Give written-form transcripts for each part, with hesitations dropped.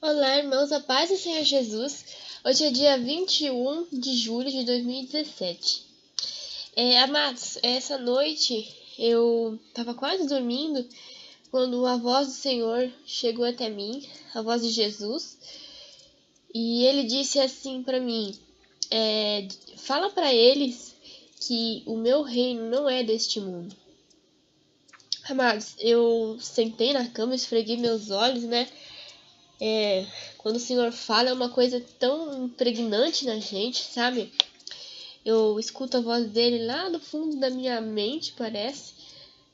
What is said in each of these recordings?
Olá, irmãos, a paz do Senhor Jesus. Hoje é dia 21 de julho de 2017. Amados, essa noite eu estava quase dormindo quando a voz do Senhor chegou até mim, a voz de Jesus, e ele disse assim para mim: fala para eles que o meu reino não é deste mundo. Amados, eu sentei na cama, esfreguei meus olhos, né? Quando o Senhor fala é uma coisa tão impregnante na gente, sabe? Eu escuto a voz dele lá no fundo da minha mente, parece,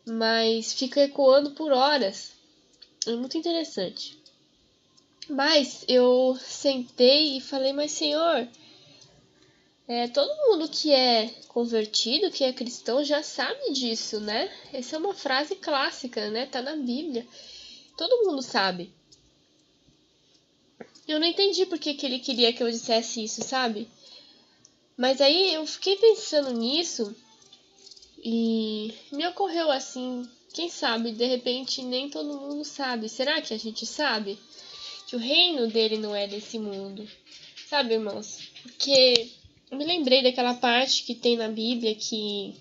mas fica ecoando por horas. É muito interessante. Mas eu sentei e falei, mas Senhor, todo mundo que é convertido, que é cristão, já sabe disso, né? Essa é uma frase clássica, né? Tá na Bíblia. Todo mundo sabe. Eu não entendi por que ele queria que eu dissesse isso, sabe? Mas aí eu fiquei pensando nisso e me ocorreu assim, quem sabe, de repente nem todo mundo sabe. Será que a gente sabe que o reino dele não é desse mundo? Sabe, irmãos? Porque eu me lembrei daquela parte que tem na Bíblia que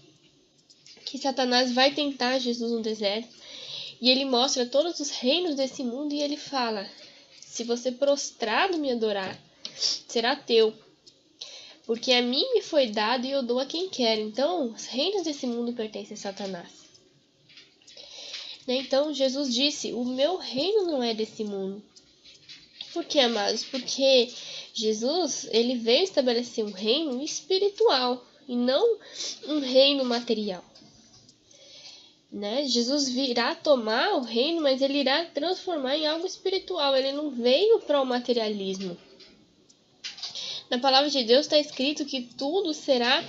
Satanás vai tentar Jesus no deserto e ele mostra todos os reinos desse mundo e ele fala: se você prostrado me adorar, será teu. Porque a mim me foi dado e eu dou a quem quero. Então, os reinos desse mundo pertencem a Satanás. Então, Jesus disse, o meu reino não é desse mundo. Por que, amados? Porque Jesus, ele veio estabelecer um reino espiritual e não um reino material. Jesus virá tomar o reino, mas ele irá transformar em algo espiritual. Ele não veio para o materialismo. Na palavra de Deus está escrito que tudo será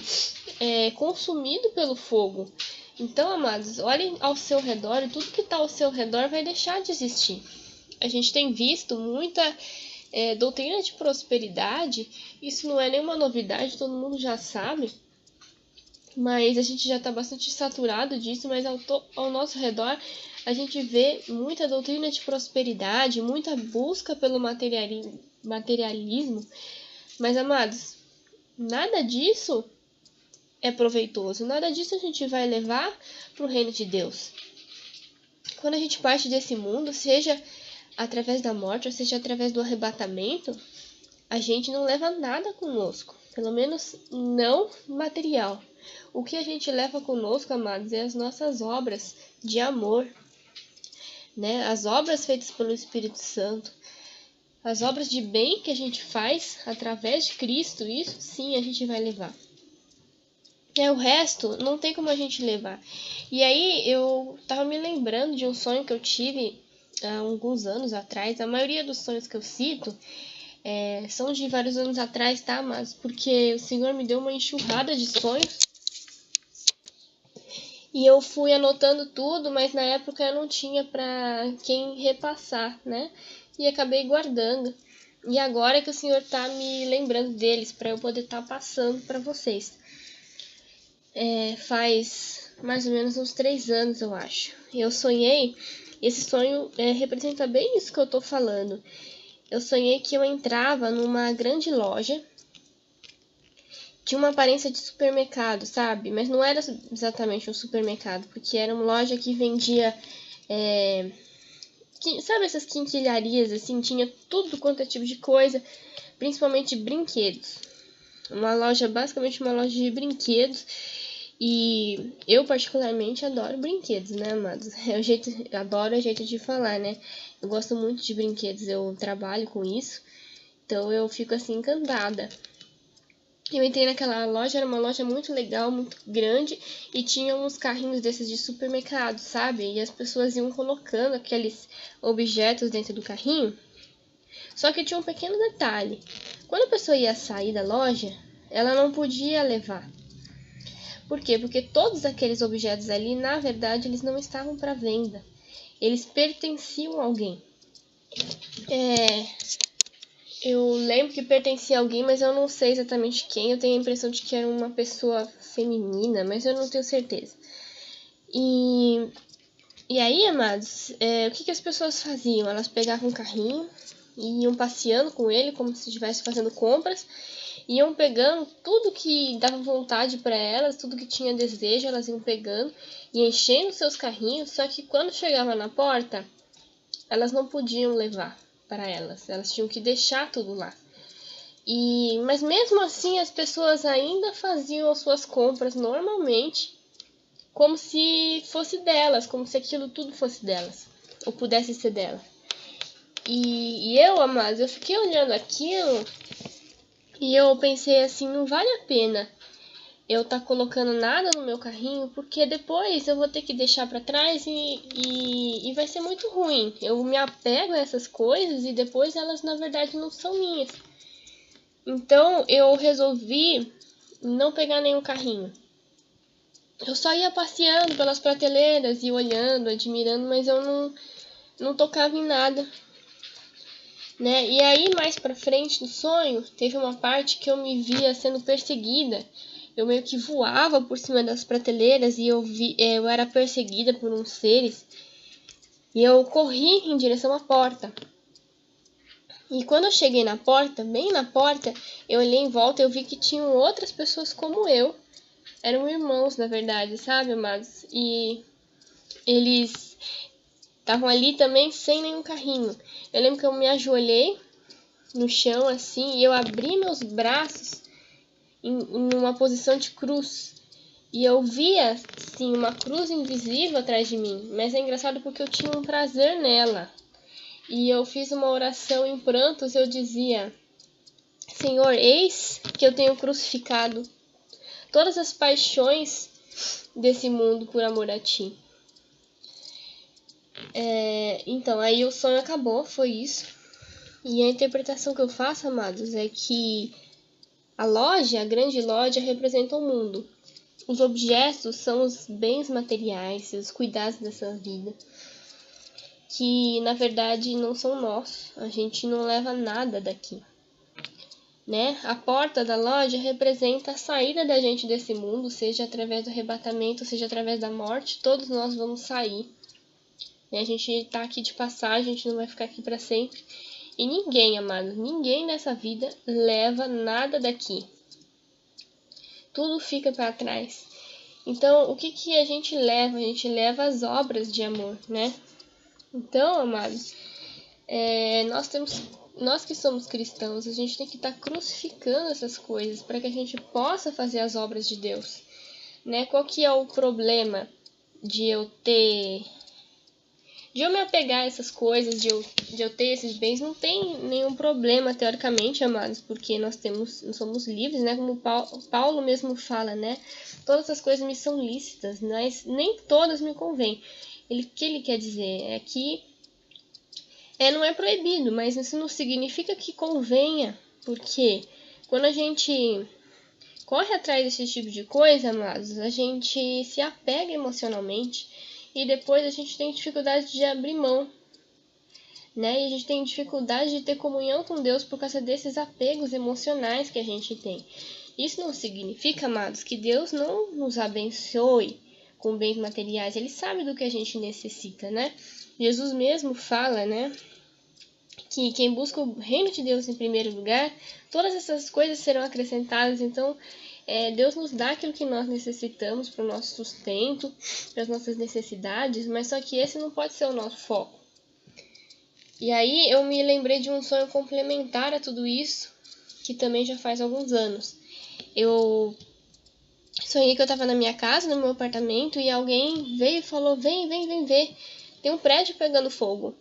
consumido pelo fogo. Então, amados, olhem ao seu redor e tudo que está ao seu redor vai deixar de existir. A gente tem visto muita doutrina de prosperidade. Isso não é nenhuma novidade, todo mundo já sabe. Mas a gente já está bastante saturado disso, mas ao nosso redor a gente vê muita doutrina de prosperidade, muita busca pelo materialismo. Mas, amados, nada disso é proveitoso, nada disso a gente vai levar para o reino de Deus. Quando a gente parte desse mundo, seja através da morte, ou seja através do arrebatamento, a gente não leva nada conosco, pelo menos não material. O que a gente leva conosco, amados, é as nossas obras de amor, as obras feitas pelo Espírito Santo. As obras de bem que a gente faz através de Cristo, isso sim a gente vai levar. O resto não tem como a gente levar. E aí eu tava me lembrando de um sonho que eu tive há alguns anos atrás. A maioria dos sonhos que eu cito são de vários anos atrás, tá? Mas porque o Senhor me deu uma enxurrada de sonhos. E eu fui anotando tudo, mas na época eu não tinha para quem repassar, né? E acabei guardando. E agora é que o Senhor está me lembrando deles para eu poder estar passando para vocês. Faz mais ou menos uns 3 anos, eu acho. Eu sonhei, esse sonho representa bem isso que eu estou falando. Eu sonhei que eu entrava numa grande loja. Tinha uma aparência de supermercado, sabe? Mas não era exatamente um supermercado, porque era uma loja que vendia... sabe essas quinquilharias, assim? Tinha tudo quanto é tipo de coisa, principalmente brinquedos. Basicamente uma loja de brinquedos. E eu particularmente adoro brinquedos, né, amados? Adoro o jeito de falar, né? Eu gosto muito de brinquedos, eu trabalho com isso. Então eu fico assim encantada. Eu entrei naquela loja, era uma loja muito legal, muito grande, e tinha uns carrinhos desses de supermercado, sabe? E as pessoas iam colocando aqueles objetos dentro do carrinho. Só que tinha um pequeno detalhe. Quando a pessoa ia sair da loja, ela não podia levar. Por quê? Porque todos aqueles objetos ali, na verdade, eles não estavam para venda. Eles pertenciam a alguém. Eu lembro que pertencia a alguém, mas eu não sei exatamente quem. Eu tenho a impressão de que era uma pessoa feminina, mas eu não tenho certeza. E aí, amados, o que as pessoas faziam? Elas pegavam um carrinho, e iam passeando com ele como se estivesse fazendo compras, iam pegando tudo que dava vontade para elas, tudo que tinha desejo, elas iam pegando e enchendo seus carrinhos, só que quando chegava na porta, elas não podiam levar para elas tinham que deixar tudo lá. Mas mesmo assim as pessoas ainda faziam as suas compras normalmente, como se fosse delas, como se aquilo tudo fosse delas, ou pudesse ser dela. E eu, amados, eu fiquei olhando aquilo e eu pensei assim, não vale a pena eu tá colocando nada no meu carrinho, porque depois eu vou ter que deixar para trás e vai ser muito ruim. Eu me apego a essas coisas e depois elas na verdade não são minhas. Então eu resolvi não pegar nenhum carrinho. Eu só ia passeando pelas prateleiras e olhando, admirando, mas eu não tocava em nada, né? E aí mais pra frente no sonho, teve uma parte que eu me via sendo perseguida. Eu meio que voava por cima das prateleiras e eu era perseguida por uns seres. E eu corri em direção à porta. E quando eu cheguei na porta, bem na porta, eu olhei em volta e eu vi que tinham outras pessoas como eu. Eram irmãos, na verdade, sabe, amados? E eles estavam ali também sem nenhum carrinho. Eu lembro que eu me ajoelhei no chão assim e eu abri meus braços em uma posição de cruz. E eu via, sim, uma cruz invisível atrás de mim. Mas é engraçado porque eu tinha um prazer nela. E eu fiz uma oração em prantos, eu dizia: Senhor, eis que eu tenho crucificado todas as paixões desse mundo por amor a Ti. Então, aí o sonho acabou, foi isso. E a interpretação que eu faço, amados, é que a grande loja, representa o mundo. Os objetos são os bens materiais, os cuidados dessa vida, que na verdade não são nossos. A gente não leva nada daqui, né? A porta da loja representa a saída da gente desse mundo, seja através do arrebatamento, seja através da morte. Todos nós vamos sair. A gente está aqui de passagem, a gente não vai ficar aqui para sempre. E ninguém, amado, ninguém nessa vida leva nada daqui. Tudo fica para trás. Então, o que a gente leva? A gente leva as obras de amor, né? Então, amados, nós que somos cristãos, a gente tem que estar crucificando essas coisas para que a gente possa fazer as obras de Deus, né? Qual que é o problema de eu me apegar a essas coisas, de eu ter esses bens? Não tem nenhum problema, teoricamente, amados, porque nós somos livres, né? Como Paulo mesmo fala, né? Todas as coisas me são lícitas, mas nem todas me convêm. O que ele quer dizer é que não é proibido, mas isso não significa que convenha, porque quando a gente corre atrás desse tipo de coisa, amados, a gente se apega emocionalmente e depois a gente tem dificuldade de abrir mão, né? E a gente tem dificuldade de ter comunhão com Deus por causa desses apegos emocionais que a gente tem. Isso não significa, amados, que Deus não nos abençoe com bens materiais. Ele sabe do que a gente necessita, né? Jesus mesmo fala, né, que quem busca o reino de Deus em primeiro lugar, todas essas coisas serão acrescentadas. Então, Deus nos dá aquilo que nós necessitamos para o nosso sustento, para as nossas necessidades, mas só que esse não pode ser o nosso foco. E aí eu me lembrei de um sonho complementar a tudo isso, que também já faz alguns anos. Eu sonhei que eu estava na minha casa, no meu apartamento, e alguém veio e falou: vem ver, tem um prédio pegando fogo.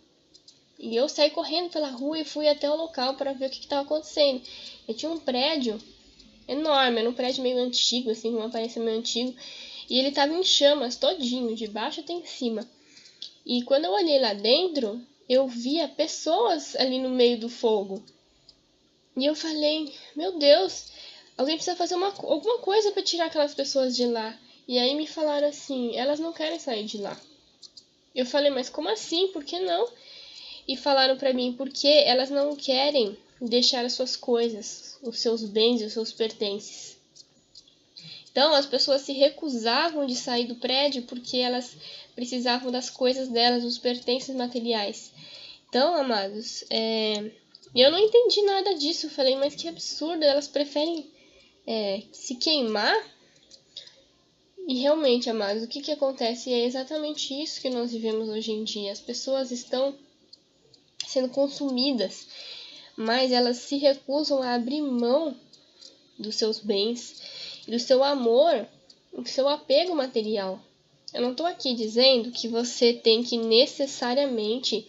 E eu saí correndo pela rua e fui até o local para ver o que estava acontecendo. Eu tinha um prédio enorme, era um prédio meio antigo, assim, com uma aparência meio antiga, e ele estava em chamas todinho, de baixo até em cima. E quando eu olhei lá dentro, eu via pessoas ali no meio do fogo. E eu falei: meu Deus, alguém precisa fazer alguma coisa para tirar aquelas pessoas de lá. E aí me falaram assim: elas não querem sair de lá. Eu falei: mas como assim? Por que não? E falaram para mim: porque elas não querem deixar as suas coisas, os seus bens e os seus pertences. Então as pessoas se recusavam de sair do prédio porque elas precisavam das coisas delas, dos pertences materiais. Então, amados, E eu não entendi nada disso. Eu falei, mas que absurdo, elas preferem se queimar? E realmente, amados, o que acontece? É exatamente isso que nós vivemos hoje em dia. As pessoas estão sendo consumidas, mas elas se recusam a abrir mão dos seus bens, do seu amor, do seu apego material. Eu não estou aqui dizendo que você tem que necessariamente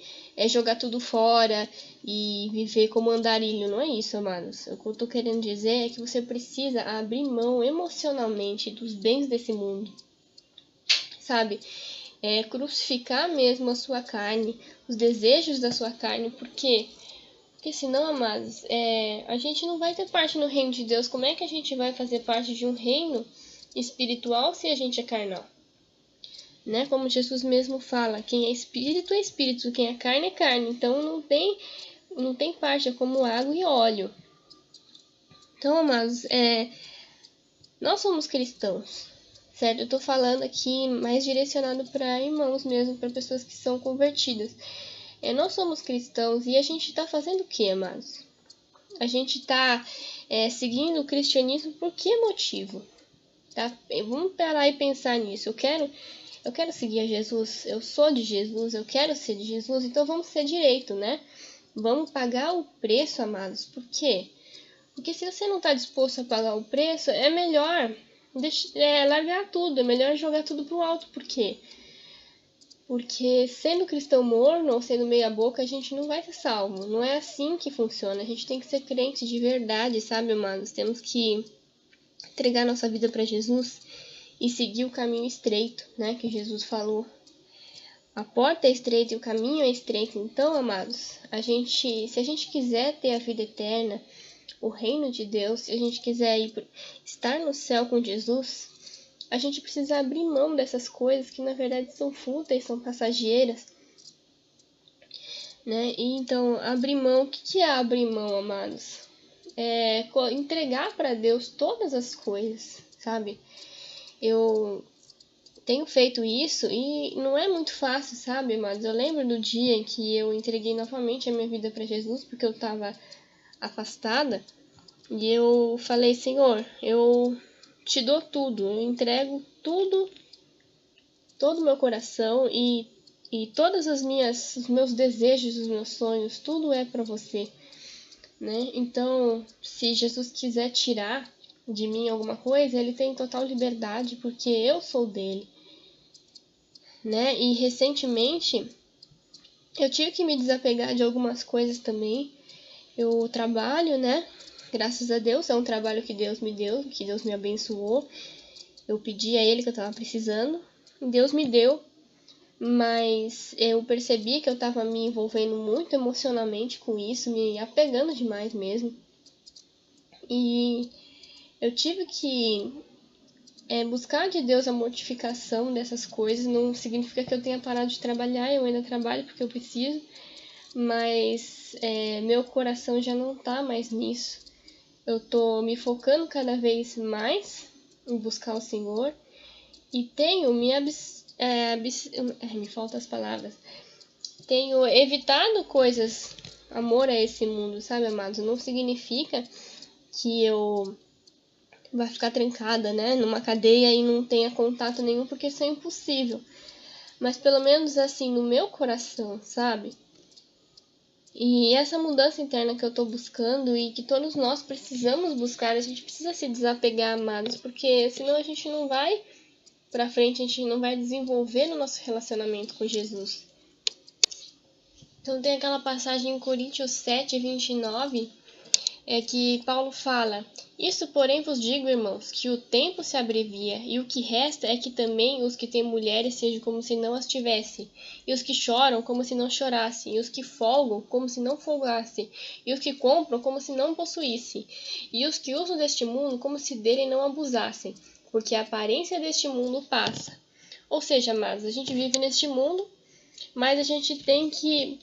jogar tudo fora e viver como andarilho. Não é isso, amados. O que eu estou querendo dizer é que você precisa abrir mão emocionalmente dos bens desse mundo. Sabe? Crucificar mesmo a sua carne, os desejos da sua carne. Por quê? Porque senão, amados, a gente não vai ter parte no reino de Deus. Como é que a gente vai fazer parte de um reino espiritual se a gente é carnal? Né? Como Jesus mesmo fala, quem é espírito, quem é carne. Então não tem parte, é como água e óleo. Então, amados, nós somos cristãos, certo? Eu tô falando aqui mais direcionado para irmãos mesmo, para pessoas que são convertidas. Nós somos cristãos e a gente tá fazendo o que, amados? A gente tá seguindo o cristianismo por que motivo? Tá? Vamos parar e pensar nisso. Eu quero seguir a Jesus, eu sou de Jesus, eu quero ser de Jesus, então vamos ser direito, né? Vamos pagar o preço, amados. Por quê? Porque se você não está disposto a pagar o preço, é melhor largar tudo, é melhor jogar tudo pro alto. Por quê? Porque sendo cristão morno ou sendo meia boca, a gente não vai ser salvo. Não é assim que funciona. A gente tem que ser crente de verdade, sabe, amados? Temos que entregar nossa vida para Jesus e seguir o caminho estreito, né, que Jesus falou. A porta é estreita e o caminho é estreito. Então, amados, se a gente quiser ter a vida eterna, o reino de Deus, se a gente quiser estar no céu com Jesus, a gente precisa abrir mão dessas coisas que na verdade são fúteis, são passageiras, né? E então, abrir mão, o que é abrir mão, amados? Entregar para Deus todas as coisas, sabe? Eu tenho feito isso e não é muito fácil, sabe, mas eu lembro do dia em que eu entreguei novamente a minha vida para Jesus, porque eu estava afastada, e eu falei, Senhor, eu te dou tudo, eu entrego tudo, todo o meu coração e todos os meus desejos, os meus sonhos, tudo é para você, né? Então, se Jesus quiser tirar de mim alguma coisa, ele tem total liberdade, porque eu sou dele, né? E recentemente eu tive que me desapegar de algumas coisas também. Eu trabalho, né? Graças a Deus, é um trabalho que Deus me deu, que Deus me abençoou. Eu pedi a Ele que eu estava precisando, Deus me deu, mas eu percebi que eu estava me envolvendo muito emocionalmente com isso, me apegando demais mesmo. E eu tive que buscar de Deus a mortificação dessas coisas. Não significa que eu tenha parado de trabalhar, eu ainda trabalho porque eu preciso, mas meu coração já não tá mais nisso. Eu tô me focando cada vez mais em buscar o Senhor e tenho me faltam as palavras. Tenho evitado coisas, amor a esse mundo, sabe, amados? Não significa que eu vai ficar trancada, né, numa cadeia e não tenha contato nenhum, porque isso é impossível. Mas pelo menos assim, no meu coração, sabe? E essa mudança interna que eu tô buscando e que todos nós precisamos buscar, a gente precisa se desapegar, amados, porque senão a gente não vai pra frente, a gente não vai desenvolver no nosso relacionamento com Jesus. Então tem aquela passagem em Coríntios 7:29, que Paulo fala: Isso, porém, vos digo, irmãos, que o tempo se abrevia, e o que resta é que também os que têm mulheres sejam como se não as tivessem, e os que choram como se não chorassem, e os que folgam como se não folgassem, e os que compram como se não possuíssem, e os que usam deste mundo como se dele não abusassem, porque a aparência deste mundo passa. Ou seja, amados, a gente vive neste mundo, mas a gente tem que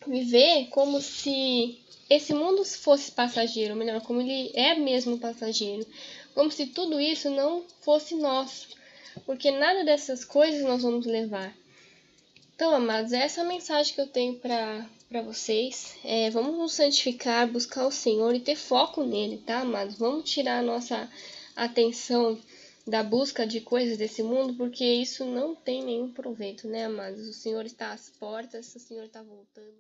viver como se esse mundo fosse passageiro, ou melhor, como ele é mesmo passageiro, como se tudo isso não fosse nosso, porque nada dessas coisas nós vamos levar. Então, amados, essa é a mensagem que eu tenho para para vocês. Vamos nos santificar, buscar o Senhor e ter foco nele, tá, amados? Vamos tirar a nossa atenção da busca de coisas desse mundo, porque isso não tem nenhum proveito, né, amados? O Senhor está às portas, o Senhor está voltando.